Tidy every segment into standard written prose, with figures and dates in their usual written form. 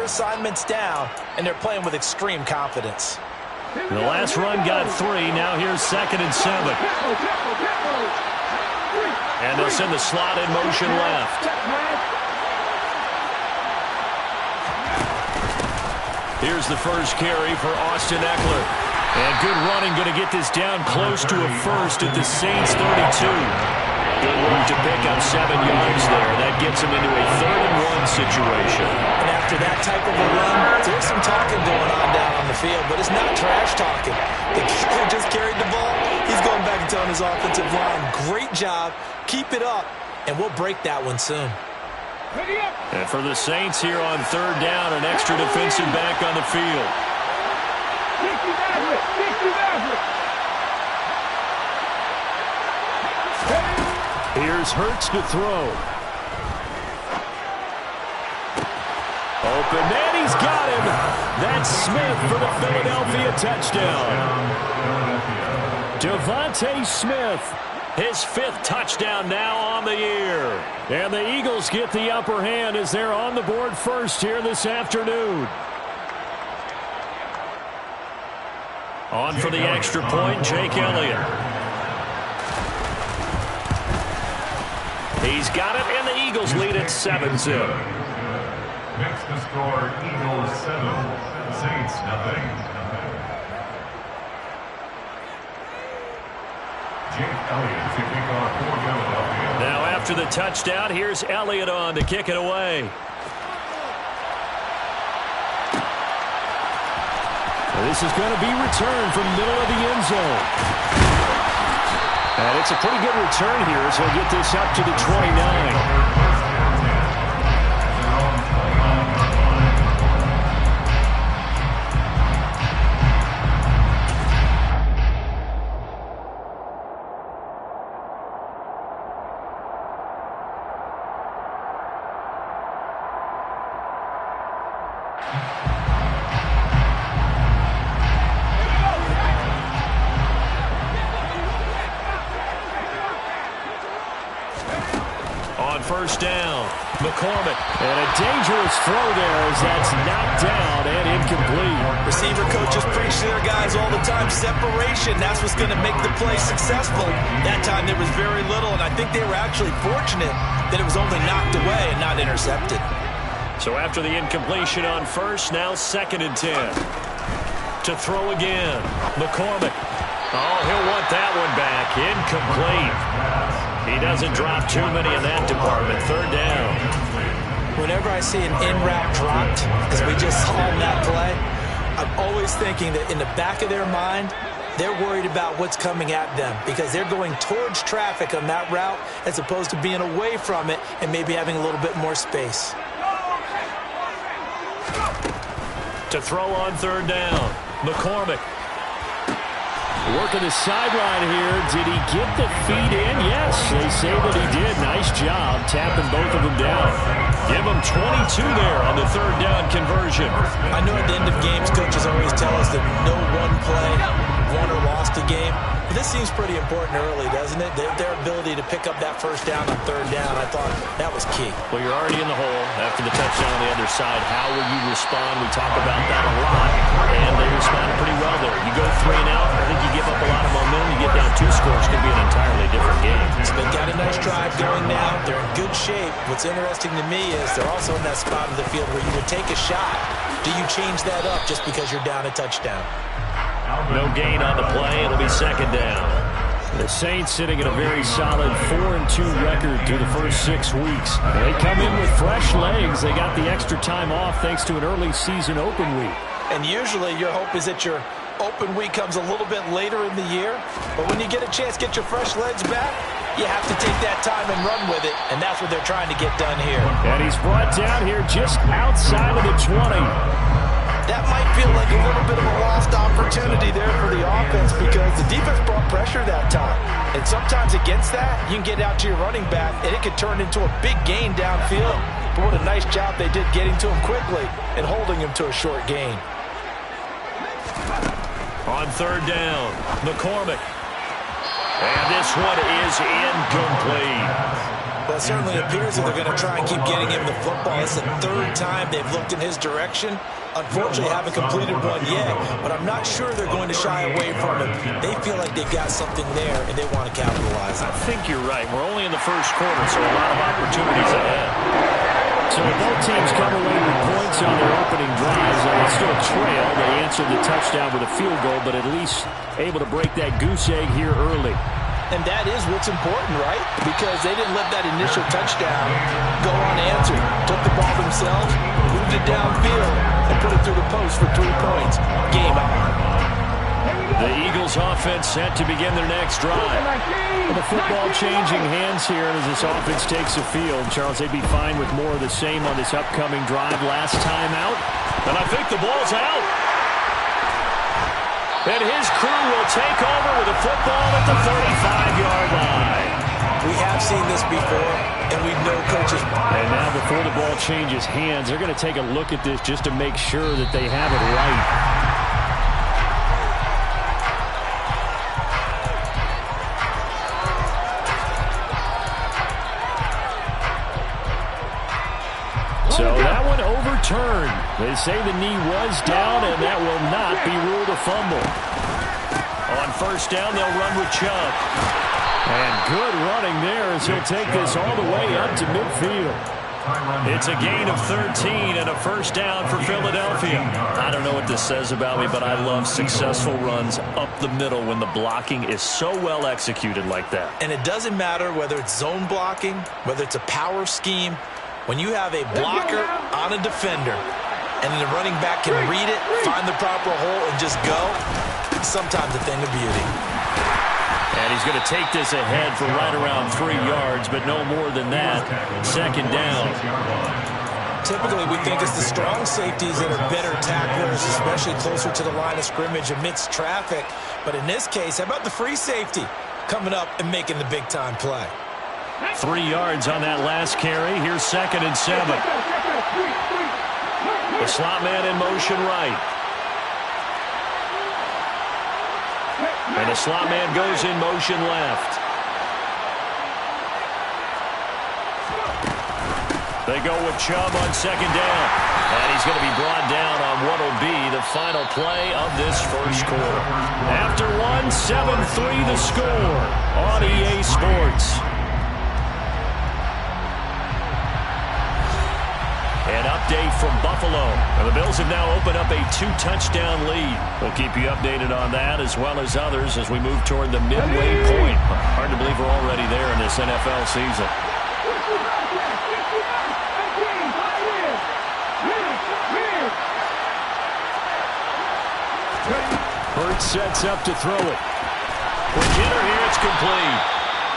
Assignments down, and they're playing with extreme confidence. The last run got 3. Now here's 2nd and 7. And they'll send the slot in motion left. Here's the first carry for Austin Eckler. And good running, going to get this down close to a first at the Saints 32. Good work to pick up 7 yards there. That gets him into a 3rd and 1 situation. And after that type of a run, there's some talking going on down on the field, but it's not trash talking. The kicker just carried the ball. He's going back and telling his offensive line, great job, keep it up, and we'll break that one soon. And for the Saints here on 3rd down, an extra defensive back on the field. Here's Hurts to throw. Open, and he's got him. That's Smith for the Philadelphia touchdown. Devontae Smith, his 5th touchdown now on the year. And the Eagles get the upper hand as they're on the board first here this afternoon. On for the extra point, Jake Elliott. He's got it, and the Eagles lead at 7-0. Next to score, Eagles 7, Saints nothing. Jake Elliott to kick off for Philadelphia. Now after the touchdown, here's Elliott on to kick it away. This is going to be returned from the middle of the end zone. And it's a pretty good return here as he'll get this up to the 29. First down, McCormick. And a dangerous throw there as that's knocked down and incomplete. Receiver coaches preach to their guys all the time. Separation, that's what's going to make the play successful. That time there was very little, and I think they were actually fortunate that it was only knocked away and not intercepted. So after the incompletion on first, now 2nd and 10. To throw again, McCormick. Oh, he'll want that one back. Incomplete. He doesn't drop too many in that department. 3rd down. Whenever I see an in-route dropped, as we just saw in that play, I'm always thinking that in the back of their mind, they're worried about what's coming at them because they're going towards traffic on that route as opposed to being away from it and maybe having a little bit more space. To throw on 3rd down, McCormick. Working the sideline here. Did he get the feet in? Yes, they say that he did. Nice job tapping both of them down. Give him 22 there on the 3rd down conversion. I know at the end of games, coaches always tell us that no one play won or lost a game. But this seems pretty important early, doesn't it? Their ability to pick up that first down on 3rd down, I thought that was key. Well, you're already in the hole after the touchdown on the other side. How will you respond? We talk about that a lot, and they responded pretty well there. You go 3 and out, I think you give up a lot of momentum. You get down 2 scores, could be an entirely different game. So they've got a nice drive going now. They're in good shape. What's interesting to me is they're also in that spot of the field where you would take a shot. Do you change that up just because you're down a touchdown? No gain on the play. It'll be 2nd down. The Saints sitting at a very solid 4-2 record through the first 6 weeks. They come in with fresh legs. They got the extra time off thanks to an early season open week. And usually your hope is that your open week comes a little bit later in the year. But when you get a chance to get your fresh legs back, you have to take that time and run with it. And that's what they're trying to get done here. And he's brought down here just outside of the 20. That might feel like a little bit of a lost opportunity there for the offense because the defense brought pressure that time. And sometimes against that, you can get out to your running back, and it could turn into a big gain downfield. But what a nice job they did getting to him quickly and holding him to a short gain. On 3rd down, McCormick. And this one is incomplete. Well, it certainly appears that they're going to try and keep getting him the football. It's the third time they've looked in his direction. Unfortunately, haven't completed one yet, but I'm not sure they're going to shy away from it. They feel like they've got something there, and they want to capitalize on it. I think you're right. We're only in the first quarter, so a lot of opportunities ahead. So both teams come away with points on their opening drives, and they still trail. They answered the touchdown with a field goal, but at least able to break that goose egg here early. And that is what's important, right? Because they didn't let that initial touchdown go unanswered. Took the ball themselves, moved it downfield, and put it through the post for 3 points. Game on. The Eagles offense set to begin their next drive. Well, the football changing hands here as this offense takes the field. Charles, they'd be fine with more of the same on this upcoming drive last time out. And I think the ball's out. And his crew will take over with the football at the 35-yard line. We have seen this before, and we know coaches. And now before the ball changes hands, they're going to take a look at this just to make sure that they have it right. So that one overturned. They say the knee was down, and that will not be ruled a fumble. On first down, they'll run with Chubb. And good running there as he'll take this all the way up to midfield. It's a gain of 13 and a first down for Philadelphia. I don't know what this says about me, but I love successful runs up the middle when the blocking is so well executed like that. And it doesn't matter whether it's zone blocking, whether it's a power scheme. When you have a blocker on a defender and the running back can read it, find the proper hole, and just go, sometimes a thing of beauty. And he's going to take this ahead for right around 3 yards, but no more than that. Second down. Typically, we think it's the strong safeties that are better tacklers, especially closer to the line of scrimmage amidst traffic. But in this case, how about the free safety coming up and making the big-time play? 3 yards on that last carry. Here's 2nd and 7. The slot man in motion right. And the slot man goes in motion left. They go with Chubb on 2nd down. And he's going to be brought down on what will be the final play of this first quarter. After one, 7-3 the score on EA Sports. An update from Buffalo. And the Bills have now opened up a 2-touchdown lead. We'll keep you updated on that as well as others as we move toward the midway point. Hard to believe we're already there in this NFL season. Hurts sets up to throw it. For Jenner here, it's complete.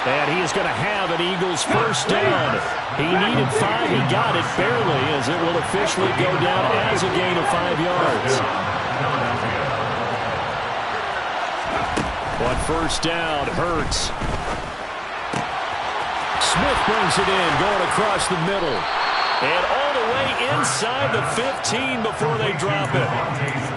And he is going to have an Eagles first down. He needed 5. He got it barely as it will officially go down as a gain of 5 yards. On first down, Hurts. Smith brings it in, going across the middle. And all the way inside the 15 before they drop it.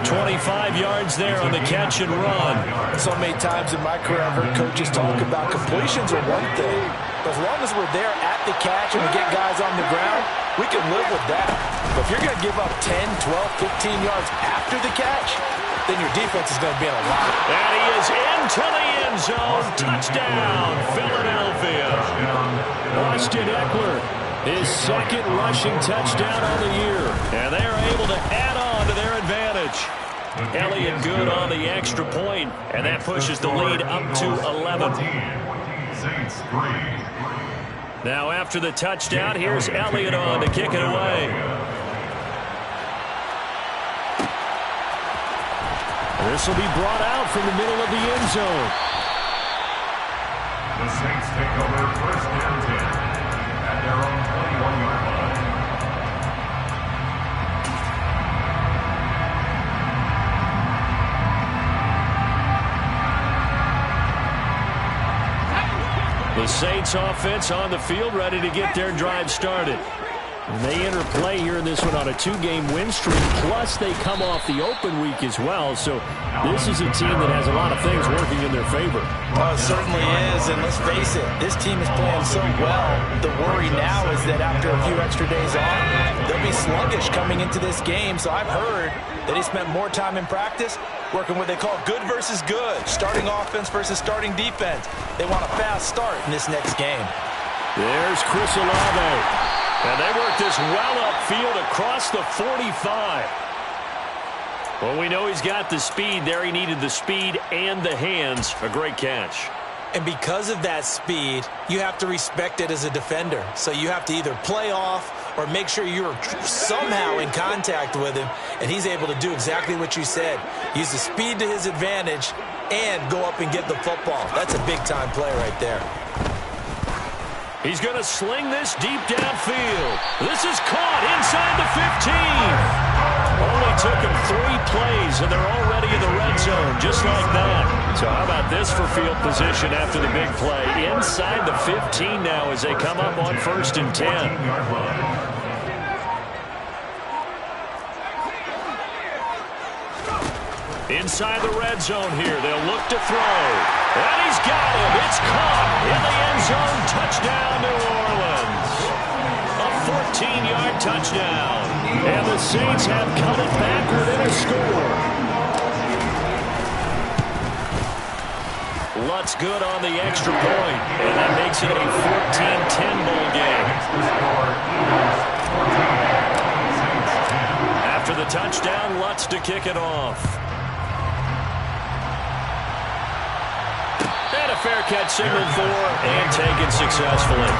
25 yards there on the catch and run. So many times in my career, I've heard coaches talk about completions are one thing. But as long as we're there at the catch and we get guys on the ground, we can live with that. But if you're going to give up 10, 12, 15 yards after the catch, then your defense is going to be in a lot. And he is into the end zone. Touchdown, Philadelphia. Austin Eckler. His 2nd rushing touchdown on the year. And they are able to add on to their advantage. Elliott good on the extra point, and that pushes the lead up to 11. Now after the touchdown, here's Elliott on to kick it away. This will be brought out from the middle of the end zone. The Saints take over 1st and 10 at their own 21-yard line. The Saints offense on the field ready to get their drive started. And they enter play here in this one on a 2-game win streak, plus they come off the open week as well. So this is a team that has a lot of things working in their favor. Oh, it certainly is, and let's face it, this team is playing so well. The worry now is that after a few extra days off, they'll be sluggish coming into this game. So I've heard that he spent more time in practice working what they call good versus good, starting offense versus starting defense. They want a fast start in this next game. There's Chris Olave. And they work this well upfield across the 45. Well, we know he's got the speed there. He needed the speed and the hands. A great catch. And because of that speed, you have to respect it as a defender. So you have to either play off or make sure you're somehow in contact with him. And he's able to do exactly what you said. Use the speed to his advantage and go up and get the football. That's a big-time play right there. He's going to sling this deep downfield. This is caught inside the 15. Only took him 3 plays, and they're already in the red zone, just like that. So how about this for field position after the big play? Inside the 15 now as they come up on 1st and 10. Inside the red zone here. They'll look to throw. And he's got him. It's caught in the end zone. Touchdown, New Orleans. A 14-yard touchdown. And the Saints have cut it back within a score. Lutz good on the extra point. And that makes it a 14-10 ball game. After the touchdown, Lutz to kick it off. And a fair catch signaled for and taken successfully.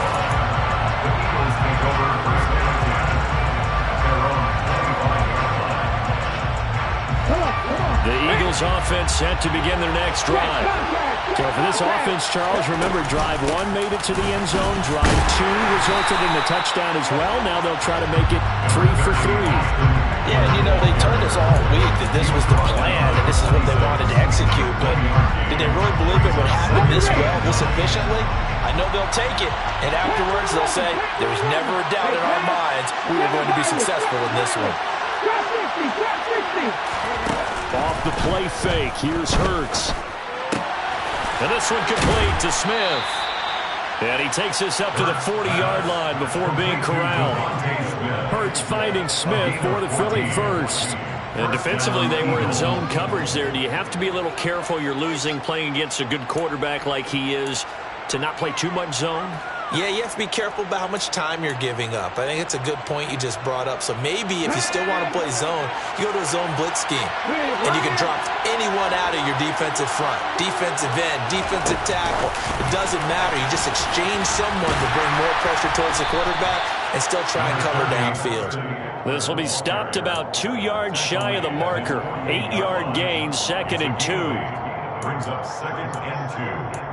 The Eagles offense set to begin their next drive. So for this offense, Charles, remember drive 1 made it to the end zone. Drive 2 resulted in a touchdown as well. Now they'll try to make it 3 for 3. Yeah, and you know, they told us all week that this was the plan and this is what they wanted to execute, but did they really believe it would happen this well, this efficiently? I know they'll take it, and afterwards they'll say, there was never a doubt in our minds we were going to be successful in this one. Off the play fake, here's Hurts. And this one complete to Smith. And he takes this up to the 40-yard line before being corralled. Hurts finding Smith for the Philly first. And defensively, they were in zone coverage there. Do you have to be a little careful? You're losing playing against a good quarterback like he is to not play too much zone? Yeah, you have to be careful about how much time you're giving up. I think it's a good point you just brought up. So maybe if you still want to play zone, you go to a zone blitz scheme. And you can drop anyone out of your defensive front. Defensive end, defensive tackle. It doesn't matter. You just exchange someone to bring more pressure towards the quarterback and still try and cover downfield. This will be stopped about 2 yards shy of the marker. 8-yard gain, 2nd and 2. Brings up 2nd and 2.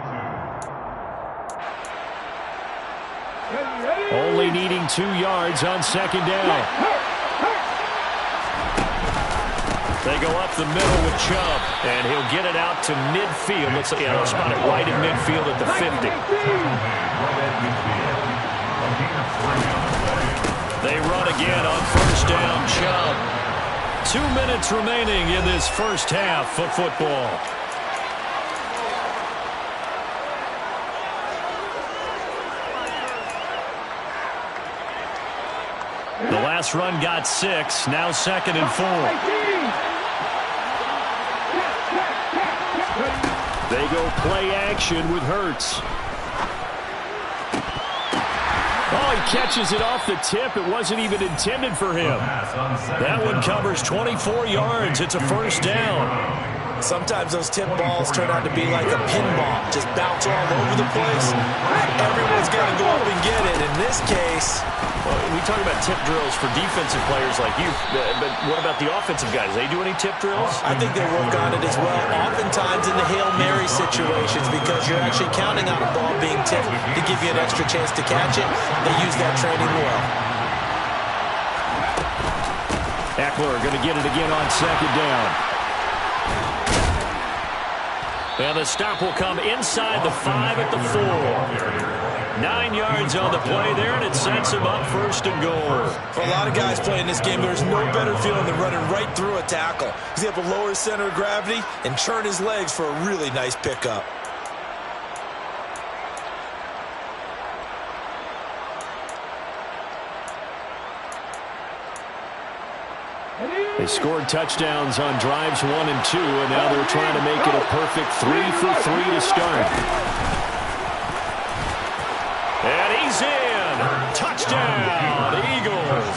Only needing 2 yards on 2nd down. They go up the middle with Chubb, and he'll get it out to midfield. Looks like they'll spot it right in midfield at the 50. They run again on 1st down, Chubb. 2 minutes remaining in this first half of football. The last run got 6, now 2nd and 4. They go play action with Hurts. Oh, he catches it off the tip. It wasn't even intended for him. That one covers 24 yards. It's a 1st down. Sometimes those tip balls turn out to be like a pinball. Just bounce all over the place. Everyone's got to go up and get it. In this case, well, we talk about tip drills for defensive players like you, but what about the offensive guys? They do any tip drills? I think they work on it as well. Oftentimes in the Hail Mary situations, because you're actually counting on a ball being tipped to give you an extra chance to catch it, they use that training well. Eckler going to get it again on 2nd down. And the stop will come inside the 5 at the 4. 9 yards on the play there, and it sets him up first and goal. For a lot of guys playing this game, there's no better feeling than running right through a tackle. He's able to lower his center of gravity and turn his legs for a really nice pickup. They scored touchdowns on drives 1 and 2, and now they're trying to make it a perfect 3 for 3 to start. And he's in. Touchdown, Eagles.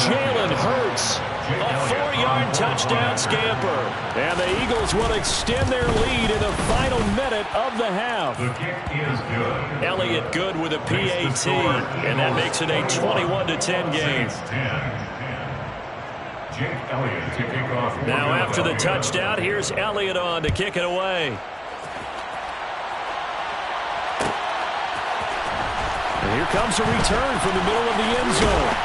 Jalen Hurts, a 4-yard touchdown scamper. And the Eagles will extend their lead in the final minute of the half. The kick is good. Elliott good with a PAT, and that makes it a 21-10 game. Now after the touchdown, here's Elliott on to kick it away. And here comes a return from the middle of the end zone.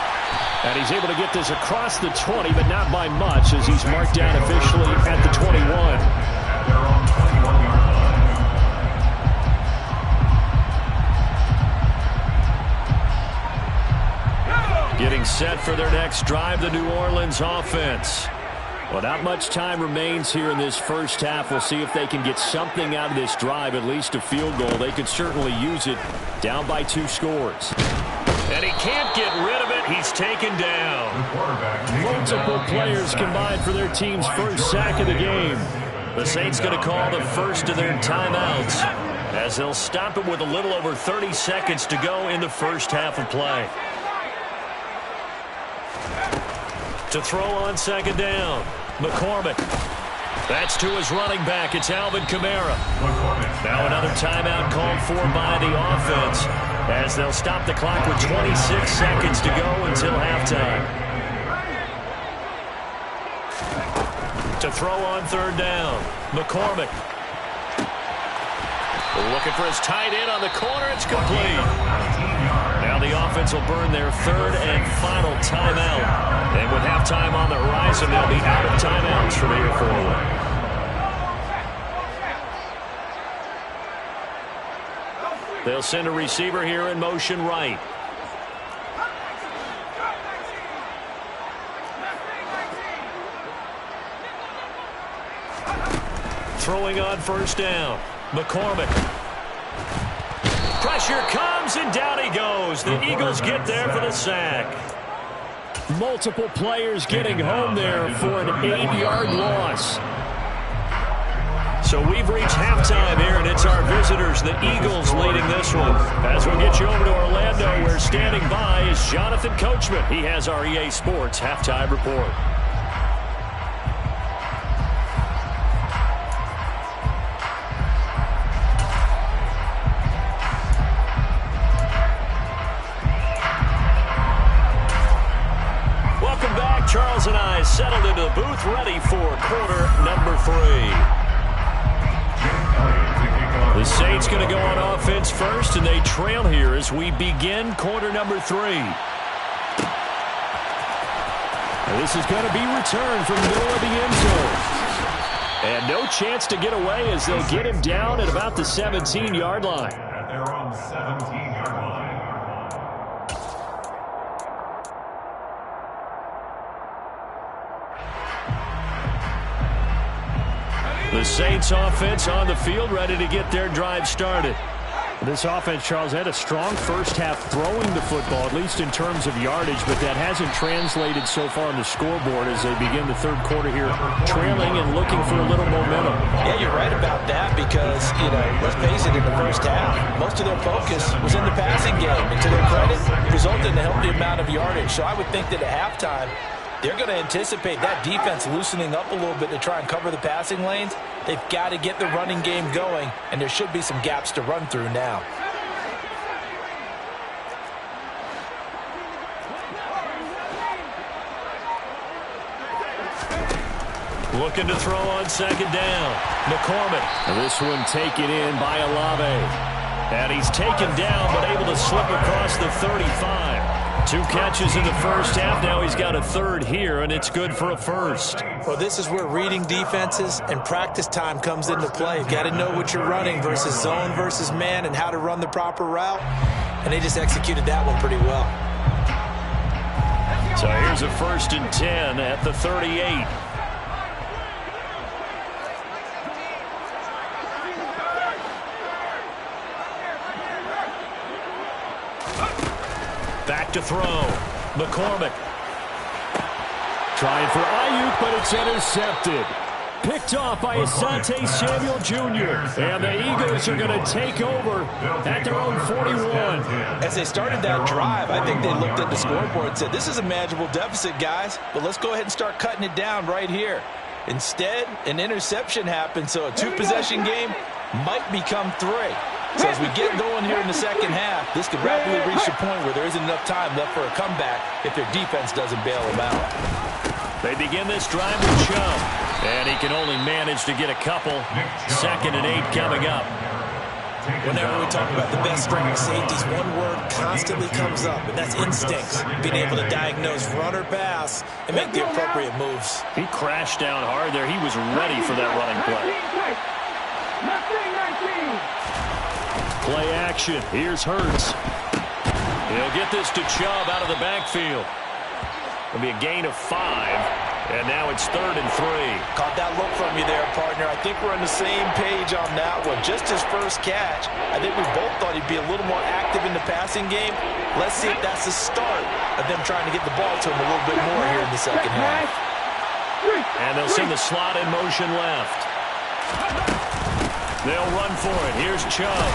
And he's able to get this across the 20, but not by much, as he's marked down officially at the 21. At their own 21-yard line. Getting set for their next drive, the New Orleans offense. Well, not much time remains here in this first half. We'll see if they can get something out of this drive, at least a field goal. They could certainly use it, down by 2 scores. And he can't get rid of it. He's taken down. Multiple players combined for their team's first sack of the game. The Saints going to call the first of their timeouts, as they'll stop it with a little over 30 seconds to go in the first half of play. To throw on second down, McCormick. That's to his running back. It's Alvin Kamara. Now another timeout called for by the offense, as they'll stop the clock with 26 seconds to go until halftime. To throw on third down, McCormick. Looking for his tight end on the corner. It's complete. Now the offense will burn their third and final timeout. And with halftime on the horizon, they'll be out of timeouts from here forward. They'll send a receiver here in motion right. Throwing on first down, McCormick. Pressure comes, and down he goes. The Eagles get there for the sack. Multiple players getting home there for an 8-yard loss. So we've reached halftime here, and it's our visitors, the Eagles, leading this one. As we'll get you over to Orlando, where standing by is Jonathan Coachman. He has our EA Sports halftime report. Charles and I settled into the booth, ready for quarter number 3. The Saints going to go on offense first, and they trail here as we begin quarter number 3. And this is going to be returned from the middle of the end zone. And no chance to get away, as they'll get him down at about the 17-yard line. At their own 17-yard line. The Saints offense on the field, ready to get their drive started. This offense, Charles, had a strong first half throwing the football, at least in terms of yardage, but that hasn't translated so far on the scoreboard as they begin the third quarter here, trailing and looking for a little momentum. Yeah, you're right about that because, let's face it, in the first half, most of their focus was in the passing game. And to their credit, resulted in a healthy amount of yardage. So I would think that at halftime, they're going to anticipate that defense loosening up a little bit to try and cover the passing lanes. They've got to get the running game going, and there should be some gaps to run through now. Looking to throw on second down. McCormick. And this one taken in by Olave. And he's taken down, but able to slip across the 35. 2 catches in the first half. Now he's got a third here, and it's good for a first. Well, this is where reading defenses and practice time comes into play. You've got to know what you're running versus zone versus man and how to run the proper route. And they just executed that one pretty well. So here's a 1st and 10 at the 38. Back to throw. McCormick. Trying for Ayuk, but it's intercepted. Picked off by Asante Samuel Jr. And the Eagles are going to take over at their own 41. As they started that drive, I think they looked at the scoreboard and said, this is a manageable deficit, guys, but let's go ahead and start cutting it down right here. Instead, an interception happened, so a 2-possession game might become 3. So as we get going here in the second half, this could rapidly reach a point where there isn't enough time left for a comeback if their defense doesn't bail them out. They begin this drive with Chubb, and he can only manage to get a couple. 2nd and 8 coming up. Whenever we talk about the best strong safeties, one word constantly comes up, and that's instincts. Being able to diagnose run or pass and make the appropriate moves. He crashed down hard there. He was ready for that running play. Play action. Here's Hurts. He'll get this to Chubb out of the backfield. It'll be a gain of 5, and now it's 3rd and 3. Caught that look from you there, partner. I think we're on the same page on that one. Just his first catch. I think we both thought he'd be a little more active in the passing game. Let's see if that's the start of them trying to get the ball to him a little bit more here in the second half. And they'll send the slot in motion left. They'll run for it. Here's Chubb.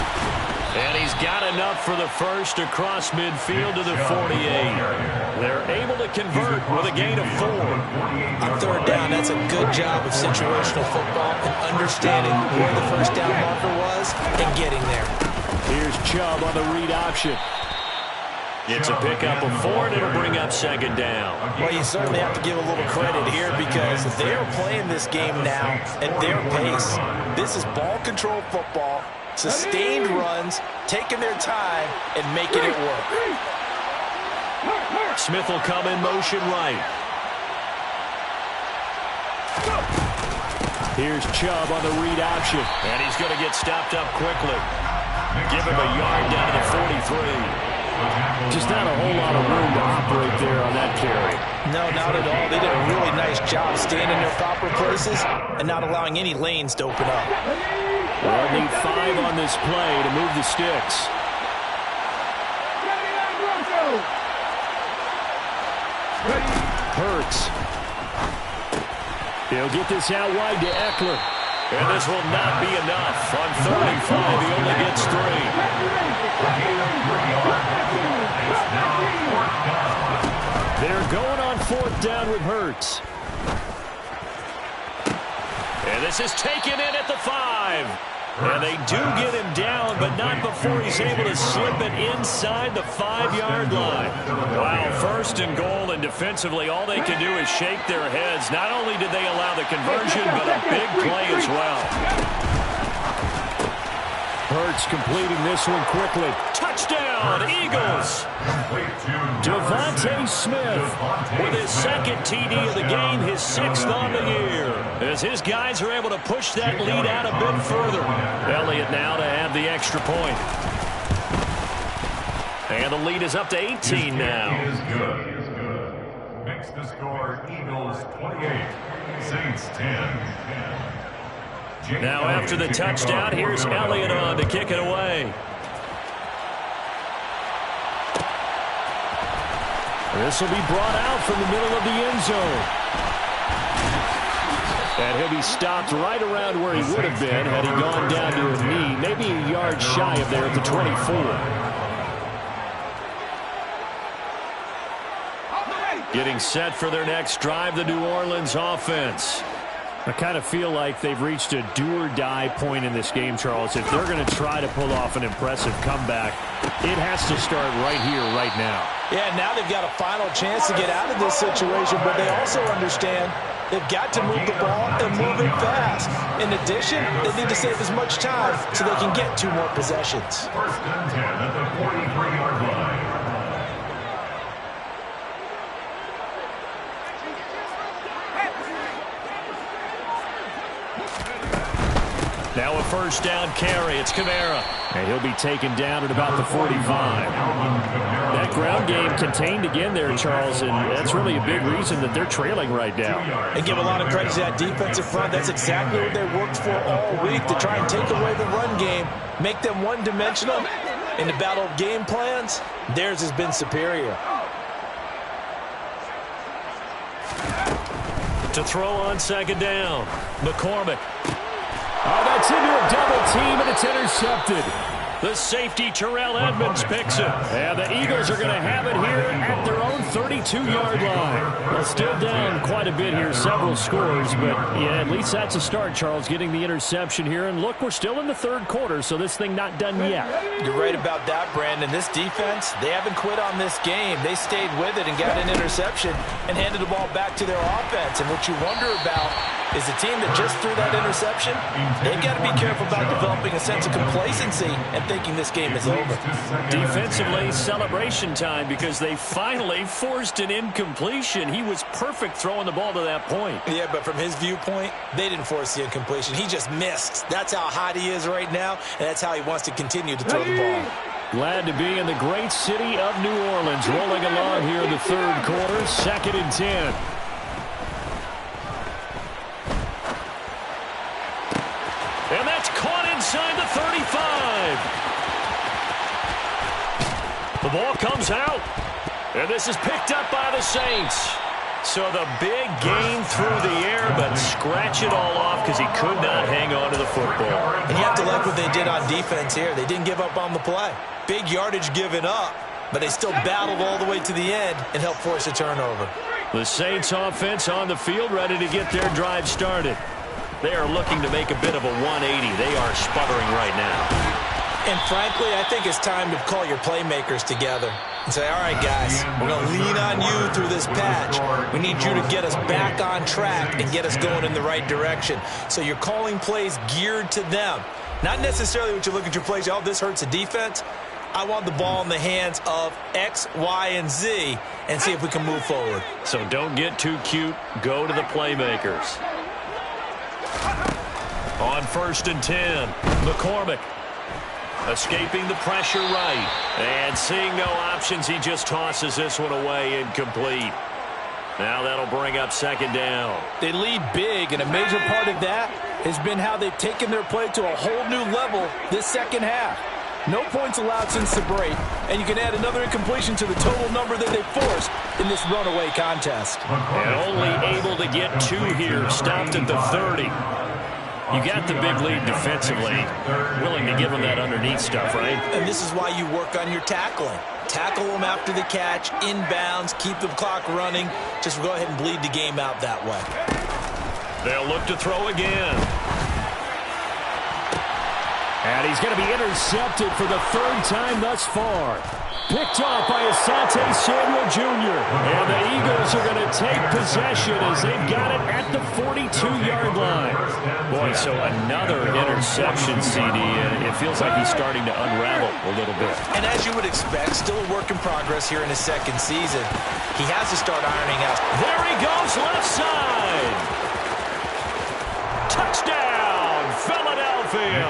And he's got enough for the first across midfield to the 48. They're able to convert with a gain of 4. On 3rd down, that's a good job of situational football and understanding where the first down marker was and getting there. Here's Chubb on the read option. It's a pickup of 4, and it'll bring up 2nd down. Well, you certainly have to give a little credit here because they're playing this game now at their pace. This is ball control football, sustained runs, taking their time, and making it work. Smith will come in motion right. Here's Chubb on the read option. And he's going to get stopped up quickly. Give him a yard down to the 43. Just not a whole lot of room to operate there on that carry. No, not at all. They did a really nice job staying in their proper places and not allowing any lanes to open up. They'll need 5 on this play to move the sticks. Hurts. He'll get this out wide to Eckler. And this will not be enough. On 35, he only gets 3. They're going on 4th down with Hurts. And this is taken in at the 5. And they do get him down, but not before he's able to slip it inside the 5-yard line. Wow, 1st and goal, and defensively, all they can do is shake their heads. Not only did they allow the conversion, but a big play as well. Hurts completing this one quickly. Touchdown, Eagles! Devontae Smith with his 2nd TD of the game, his 6th on the year. As his guys are able to push that lead out a bit further. Elliott now to add the extra point. And the lead is up to 18 now. Is good. Makes the score Eagles 28, Saints 10. Now after the touchdown, here's Elliott on to kick it away. This will be brought out from the middle of the end zone. And he'll be stopped right around where he would have been had he gone down to a knee, maybe a yard shy of there at the 24. Getting set for their next drive, the New Orleans offense. I kind of feel like they've reached a do-or-die point in this game, Charles. If they're going to try to pull off an impressive comeback, it has to start right here, right now. Yeah, now they've got a final chance to get out of this situation, but they also understand they've got to move the ball and move it fast. In addition, they need to save as much time so they can get 2 more possessions. 1st and 10 at the 43-yard line. Now a first down carry. It's Kamara. And he'll be taken down at about the 45. That ground game contained again there, Charles, and that's really a big reason that they're trailing right now. And give a lot of credit to that defensive front. That's exactly what they worked for all week, to try and take away the run game, make them one-dimensional. In the battle of game plans, theirs has been superior. To throw on second down, McCormick. Oh, that's into a double team, and it's intercepted. The safety, Terrell Edmonds, picks it. And the Eagles are going to have it here at their own 32-yard line. Well, still down quite a bit here, several scores, but yeah, at least that's a start, Charles, getting the interception here. And look, we're still in the third quarter, so this thing not done yet. You're right about that, Brandon. This defense, they haven't quit on this game. They stayed with it and got an interception and handed the ball back to their offense. And what you wonder about is the team that just threw that interception, they've got to be careful about developing a sense of complacency and thinking this game is over. Defensively, celebration time because they finally forced an incompletion. He was perfect throwing the ball to that point. Yeah, but from his viewpoint, they didn't force the incompletion. He just missed. That's how hot he is right now, and that's how he wants to continue to throw the ball. Glad to be in the great city of New Orleans, rolling along here in the third quarter, 2nd and 10. And that's caught inside the 35. The ball comes out. And this is picked up by the Saints. So the big gain through the air, but scratch it all off because he could not hang on to the football. And you have to like what they did on defense here. They didn't give up on the play. Big yardage given up, but they still battled all the way to the end and helped force a turnover. The Saints offense on the field, ready to get their drive started. They are looking to make a bit of a 180. They are sputtering right now. And frankly, I think it's time to call your playmakers together and say, all right, guys, we're going to lean on you through this patch. We need you to get us back on track and get us going in the right direction. So you're calling plays geared to them. Not necessarily what you look at your plays, oh, this hurts the defense. I want the ball in the hands of X, Y, and Z and see if we can move forward. So don't get too cute. Go to the playmakers. On 1st and 10, McCormick. Escaping the pressure right. And seeing no options, he just tosses this one away, incomplete. Now that'll bring up 2nd down. They lead big, and a major part of that has been how they've taken their play to a whole new level this second half. No points allowed since the break, and you can add another incompletion to the total number that they forced in this runaway contest. And only able to get 2 here, stopped at the 30. You got the big lead defensively, willing to give them that underneath stuff, right? And this is why you work on your tackling. Tackle them after the catch, inbounds, keep the clock running. Just go ahead and bleed the game out that way. They'll look to throw again. And he's going to be intercepted for the 3rd time thus far. Picked off by Asante Samuel Jr. And the Eagles are going to take possession as they've got it at the 42-yard line. Boy, so another interception, CD. It feels like he's starting to unravel a little bit. And as you would expect, still a work in progress here in his 2nd season. He has to start ironing out. There he goes, left side. Touchdown, Philadelphia.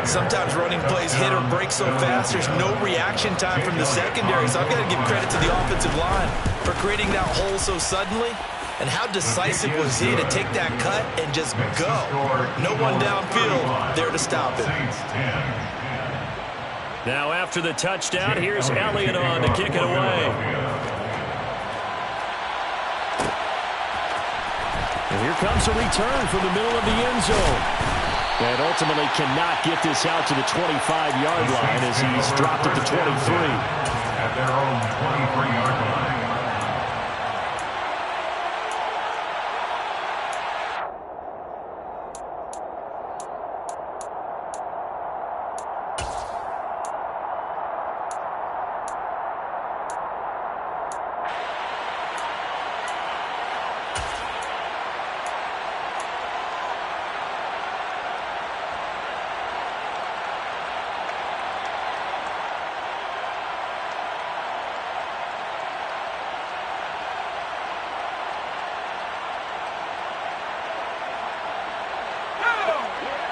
Sometimes running plays hit or break so fast, there's no reaction time from the secondary. So I've got to give credit to the offensive line for creating that hole so suddenly. And how decisive was he to take that cut and just go? No one downfield there to stop it. Now after the touchdown, here's Elliott on to kick it away. And here comes a return from the middle of the end zone. And ultimately cannot get this out to the 25-yard line as he's dropped at the 23. At their own 23-yard line.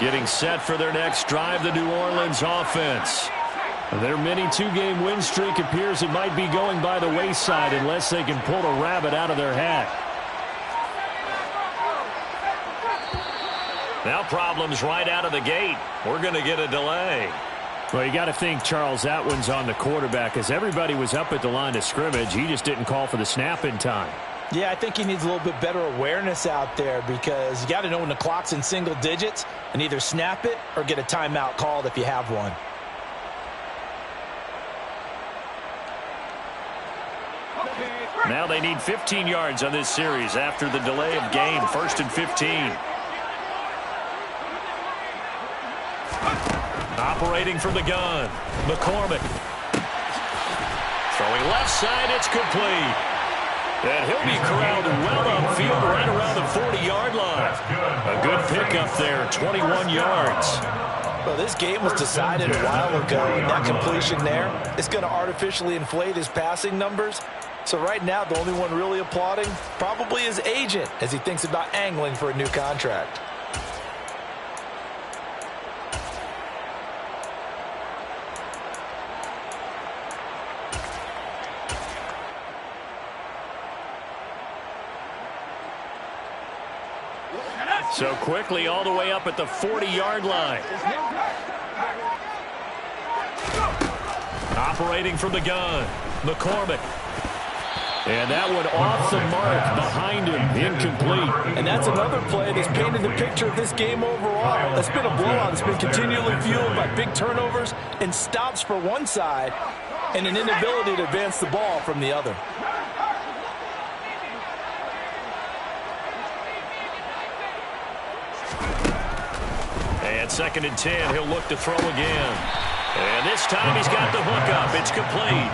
Getting set for their next drive, the New Orleans offense. Their mini 2-game win streak appears it might be going by the wayside unless they can pull a rabbit out of their hat. Now problems right out of the gate. We're going to get a delay. Well, you got to think, Charles, that one's on the quarterback as everybody was up at the line of scrimmage. He just didn't call for the snap in time. Yeah, I think he needs a little bit better awareness out there because you got to know when the clock's in single digits and either snap it or get a timeout called if you have one. Now they need 15 yards on this series after the delay of game. 1st and 15. Operating from the gun, McCormick. Throwing left side, it's complete. And he'll be corralled well upfield right around the 40-yard line. A good pickup there, 21 yards. Well, this game was decided a while ago, and that completion there is going to artificially inflate his passing numbers. So right now, the only one really applauding probably his agent as he thinks about angling for a new contract. So quickly all the way up at the 40-yard line. Operating from the gun, McCormick. And that one off the mark behind him, incomplete. And that's another play that's painted the picture of this game overall. It's been a blowout. It's been continually fueled by big turnovers and stops for one side and an inability to advance the ball from the other. And 2nd and 10, he'll look to throw again. And this time he's got the hook up. It's complete.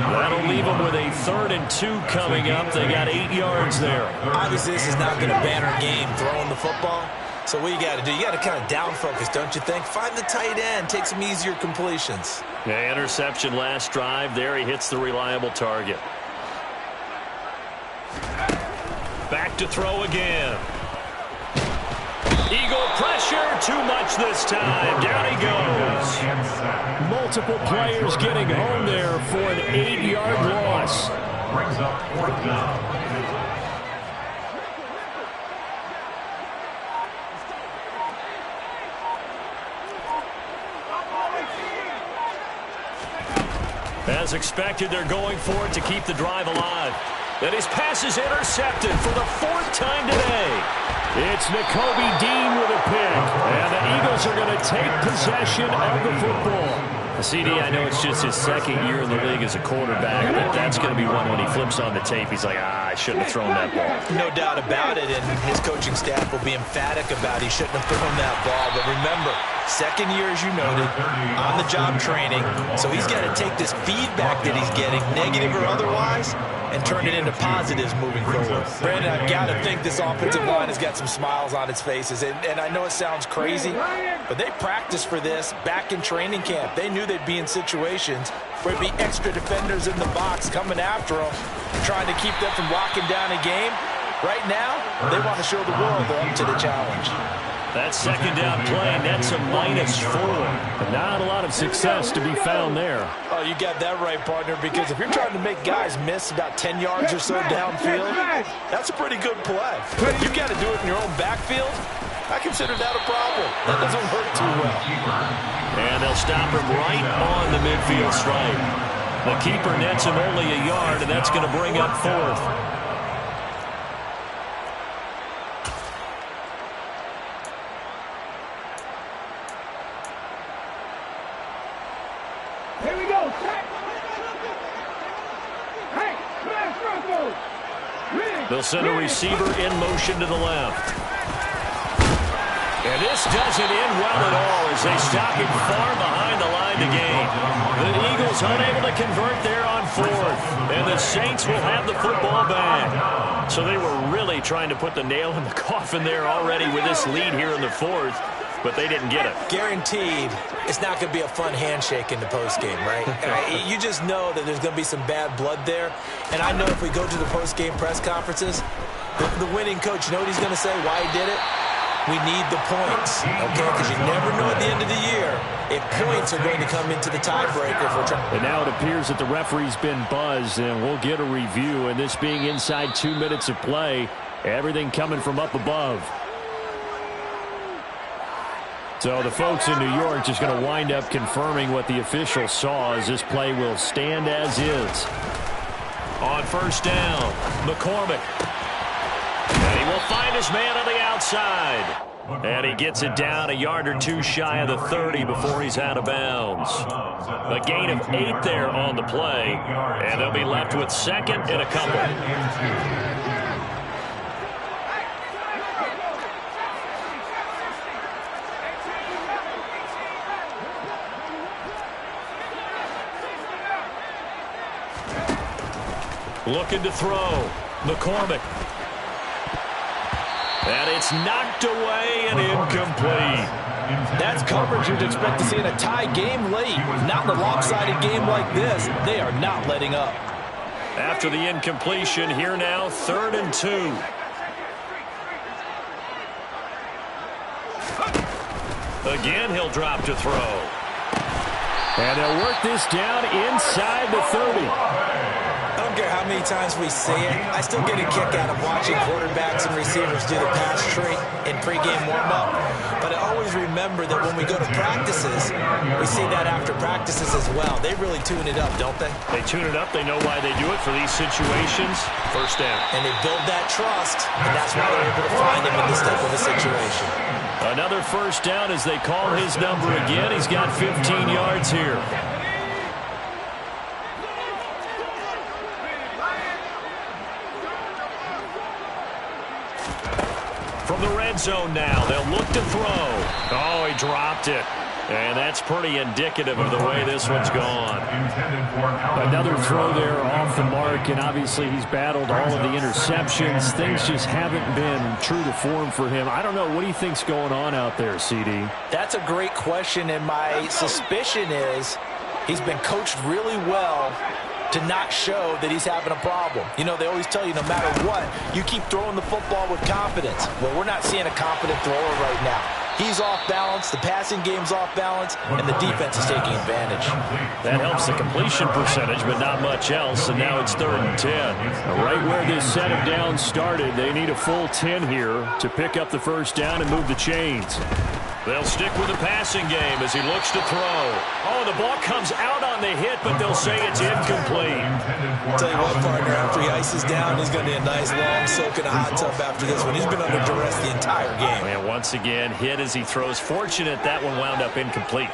That'll leave him with a 3rd and 2 coming up. They got 8 yards there. Obviously, this is not going to banner game throwing the football. So what you got to do, you got to kind of down focus, don't you think? Find the tight end, take some easier completions. Yeah, interception last drive. There he hits the reliable target. Back to throw again. Eagle pressure, too much this time. Down he goes. Multiple players getting home there for an 8-yard loss. Brings up 4th down. As expected, they're going for it to keep the drive alive. And his pass is intercepted for the 4th time today. It's Nakobe Dean with a pick. And the Eagles are going to take possession of the football. CD, I know it's just his 2nd year in the league as a quarterback, but that's going to be one when he flips on the tape. He's like, I shouldn't have thrown that ball. No doubt about it, and his coaching staff will be emphatic about he shouldn't have thrown that ball. But remember, 2nd year, as you noted, on-the-job training. So he's got to take this feedback that he's getting, negative or otherwise, and turn it into positives moving forward. Brandon, I've got to think this offensive line has got some smiles on its faces. And I know it sounds crazy, but they practiced for this back in training camp. They knew they'd be in situations where there'd be extra defenders in the box coming after them, trying to keep them from locking down a game. Right now, they want to show the world they're up to the challenge. That 2nd down play, that's a -4. But not a lot of success to be found there. Oh, you got that right, partner, because if you're trying to make guys miss about 10 yards or so downfield, that's a pretty good play. But if you got to do it in your own backfield, I consider that a problem. That doesn't work too well. And they'll stop him right on the midfield stripe. The keeper nets him only a yard, and that's going to bring up 4th. They'll send a receiver in motion to the left. And this doesn't end well at all as they stop him far behind the line to gain. The Eagles unable to convert there on 4th. And the Saints will have the football back. So they were really trying to put the nail in the coffin there already with this lead here in the 4th. But they didn't get it. Guaranteed, it's not going to be a fun handshake in the postgame, right? You just know that there's going to be some bad blood there. And I know if we go to the postgame press conferences, the winning coach, you know what he's going to say, why he did it? We need the points, okay? Because you never know at the end of the year if points are going to come into the tiebreaker if we're trying. And now it appears that the referee's been buzzed, and we'll get a review. And this being inside 2 minutes of play, everything coming from up above. So the folks in New York just going to wind up confirming what the official saw, as this play will stand as is. On first down, McCormick. And he will find his man on the outside. And he gets it down a yard or two shy of the 30 before he's out of bounds. A gain of 8 there on the play. And they'll be left with second and a couple. Looking to throw. McCormick. And it's knocked away and incomplete. That's coverage you'd expect to see in a tie game late. Not in a lopsided game like this. They are not letting up. After the incompletion, here now, 3rd and 2. Again, he'll drop to throw. And they'll work this down inside the 30. I don't care how many times we see it. I still get a kick out of watching quarterbacks and receivers do the pass tree in pregame warm-up. But I always remember that when we go to practices, we see that after practices as well. They really tune it up, don't they? They tune it up. They know why they do it for these situations. First down. And they build that trust, and that's why they're able to find him in this type of a situation. Another first down as they call his number again. He's got 15 yards here. From the red zone now, they'll look to throw. Oh, he dropped it. And that's pretty indicative of the way this one's gone. Another throw there off the mark, and obviously he's battled all of the interceptions. Things just haven't been true to form for him. I don't know. What do you think's going on out there, CD? That's a great question, and my suspicion is he's been coached really well to not show that he's having a problem. You know, they always tell you no matter what, you keep throwing the football with confidence. Well, we're not seeing a confident thrower right now. He's off balance, the passing game's off balance, and the defense is taking advantage. That helps the completion percentage, but not much else, and now it's 3rd and 10. Right where this set of downs started, they need a full 10 here to pick up the first down and move the chains. They'll stick with the passing game as he looks to throw. Oh, the ball comes out on the hit, but they'll say it's incomplete. I'll tell you what, partner, after he ices down, he's going to need a nice long soak in a hot tub after this one. He's been under duress the entire game. And once again, hit as he throws. Fortunate that one wound up incomplete.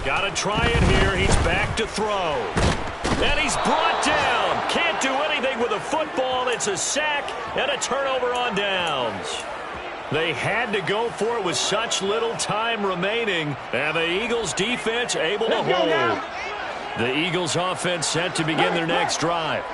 Got to try it here. He's back to throw. And he's brought down. Can't do anything with a football. It's a sack and a turnover on downs. They had to go for it with such little time remaining. And the Eagles defense able to hold. The Eagles offense set to begin their next drive.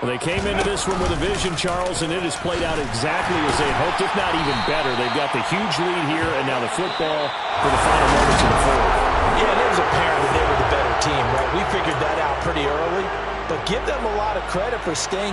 Well, they came into this one with a vision, Charles, and it has played out exactly as they hoped, if not even better. They've got the huge lead here, and now the football for the final moments of the fourth. Yeah, and it was apparent that they were the better team, right? We figured that out pretty early, but give them a lot of credit for staying